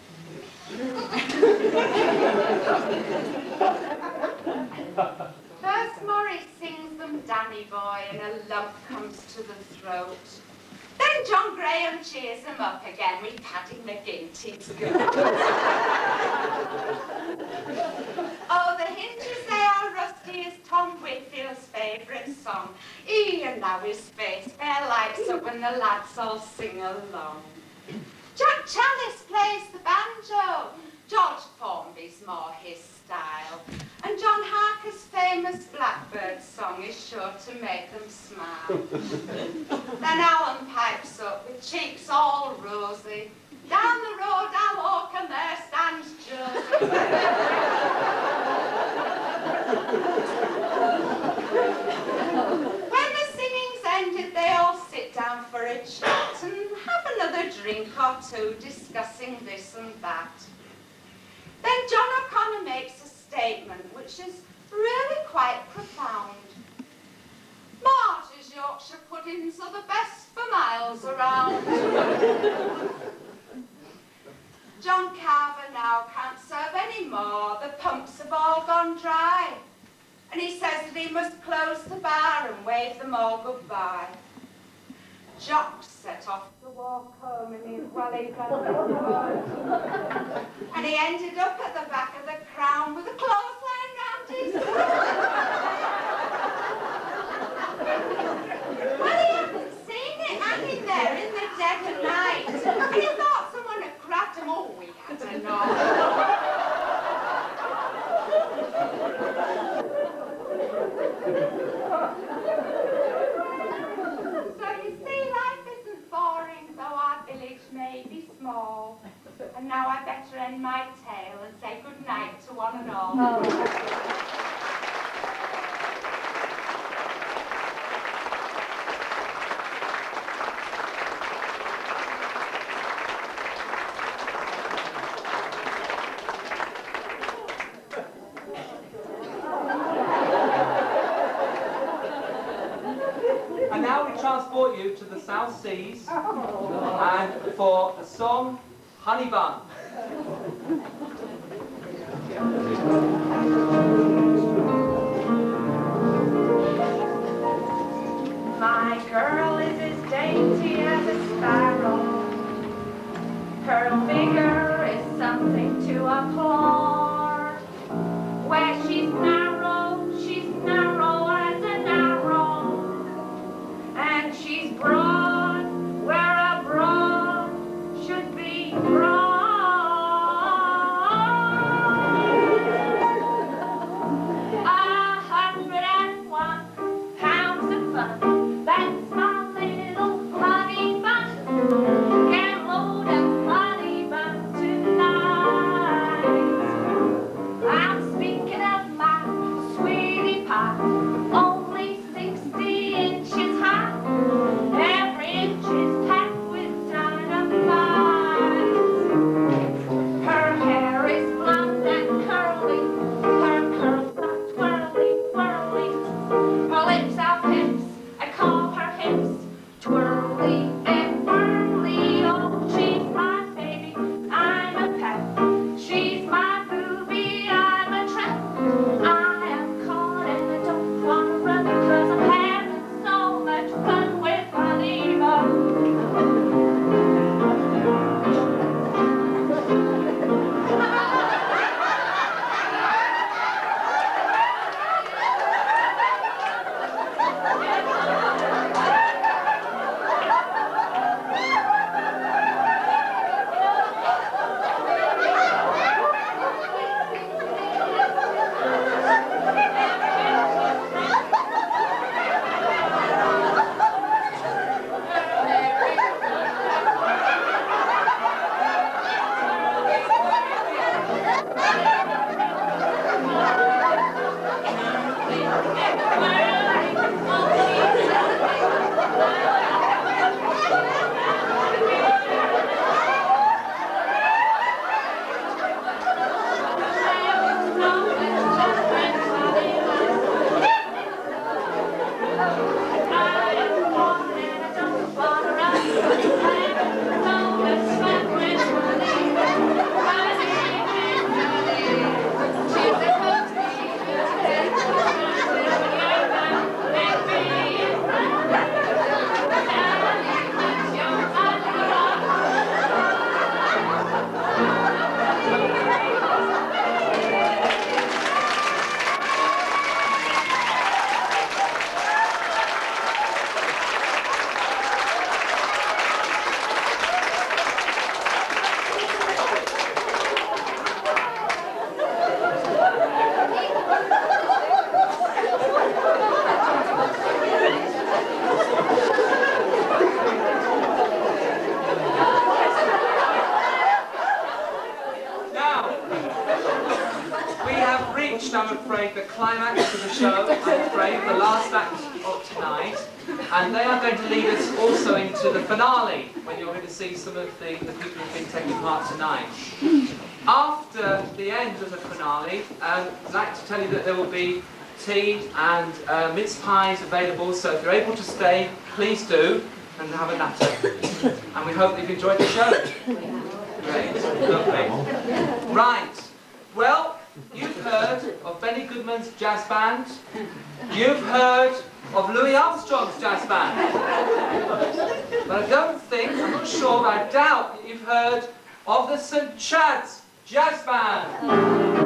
First, Morris sings them Danny Boy and a lump comes to the throat. Then John Graham cheers them up again with Paddy McGinty's good. Oh, the hinges, they are rusty as Tom Whitfield's favourite song. And now his face fair lights up when the lads all sing along. Jack Chalice plays the banjo, George Formby's more his style. And John Harker's famous Blackbird song is sure to make them smile. Then Alan pipes up with cheeks all rosy. Down the road I'll walk and there stands Josie. When the singing's ended, they all sit down for a chat and have another drink or two discussing this and that. Then John O'Connor makes a statement which is really quite profound. Marge's Yorkshire puddings are the best for miles around. John Carver now can't serve any more. The pumps have all gone dry. And he says that he must close the bar and wave them all goodbye. Jock set off to walk home in his welly coat. And he ended up at the back of the Crown with a clothesline round his throat. Well, he hadn't seen it hanging there in the dead of night. And he thought someone had grabbed him. Oh, we had to know. So you see, life isn't boring, though our village may be small. And now I better end my tale and say good night to one and all. And now we transport you to the South Seas and for a song, Honey Bun. My girl is as dainty as a sparrow. Her figure is something to applaud. Where she's narrow as an arrow. And she's broad, where a broad should be broad. 101 pounds of fun. That's my little honey bun. Can't load a honey bun tonight. I'm speaking of my sweetie pie, only 60 inches high. Every inch is packed with dynamite. Her hair is blonde and curly, her curls are twirly, twirly. Her lips are hips, I call her hips, twirly and whirly. Oh, she's my baby, I'm a pet. She's my booby, I'm a trap. I am caught and I don't want to run because I'm having so much fun with Honey Bun. She's a Brave, the last act of tonight, and they are going to lead us also into the finale, when you're going to see some of the people who've been taking part tonight. After the end of the finale, I'd like to tell you that there will be tea and mince pies available, so if you're able to stay, please do, and have a natter. And we hope that you've enjoyed the show. Great, lovely. Right, well, you've heard of Benny Goodman's jazz band. You've heard of Louis Armstrong's jazz band. But I don't think, I'm not sure, but I doubt that you've heard of the St. Chad's jazz band.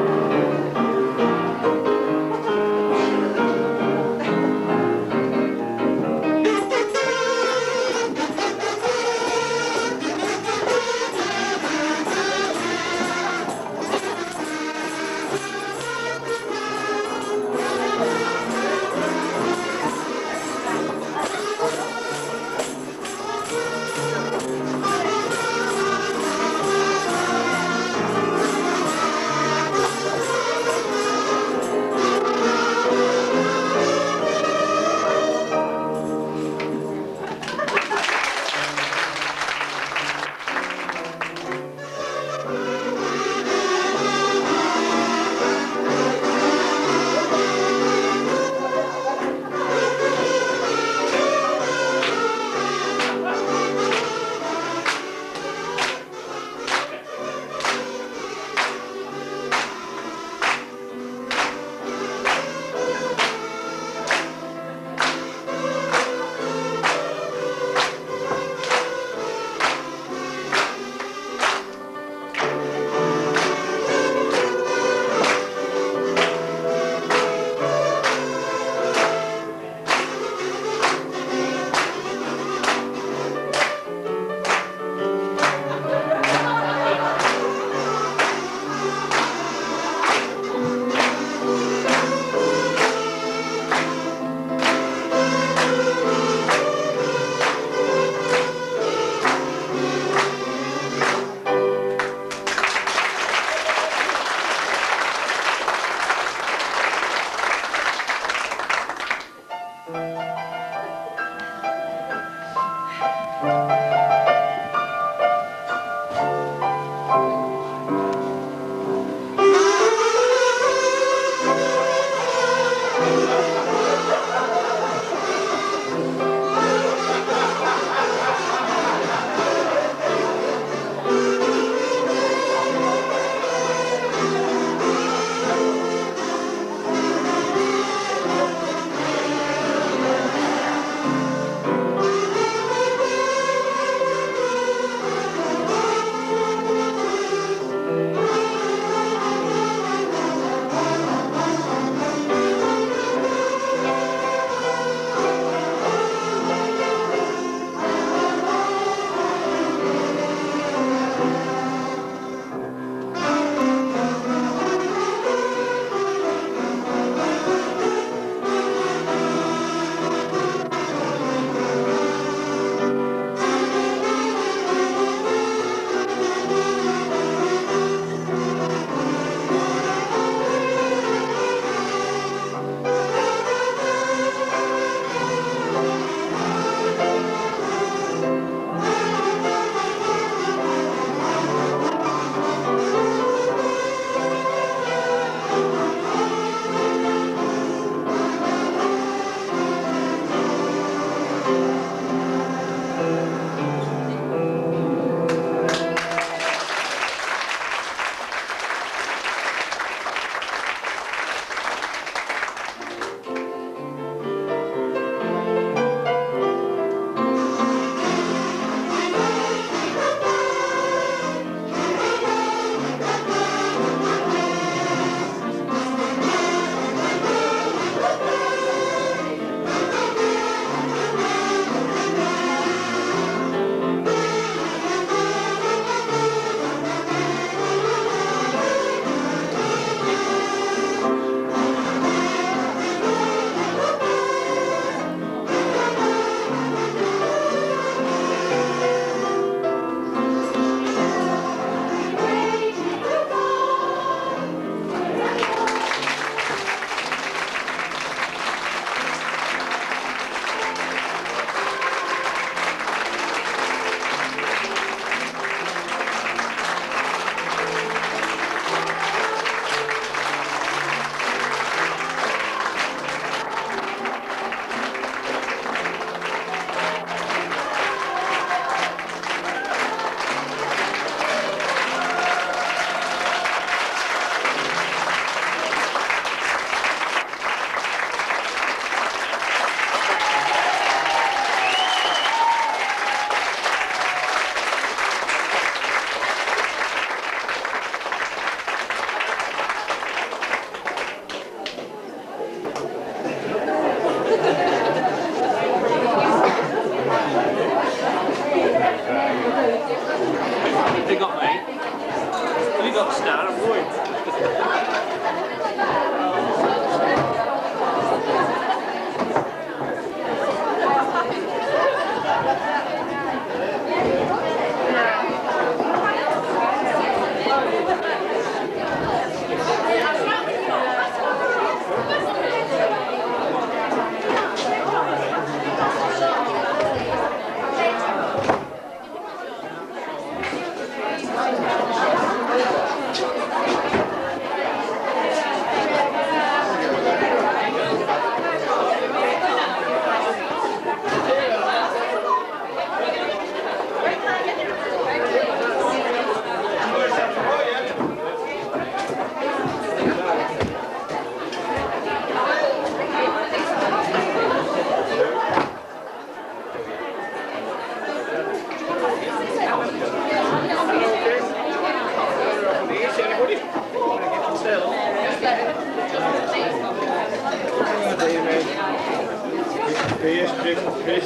Piers, Chris.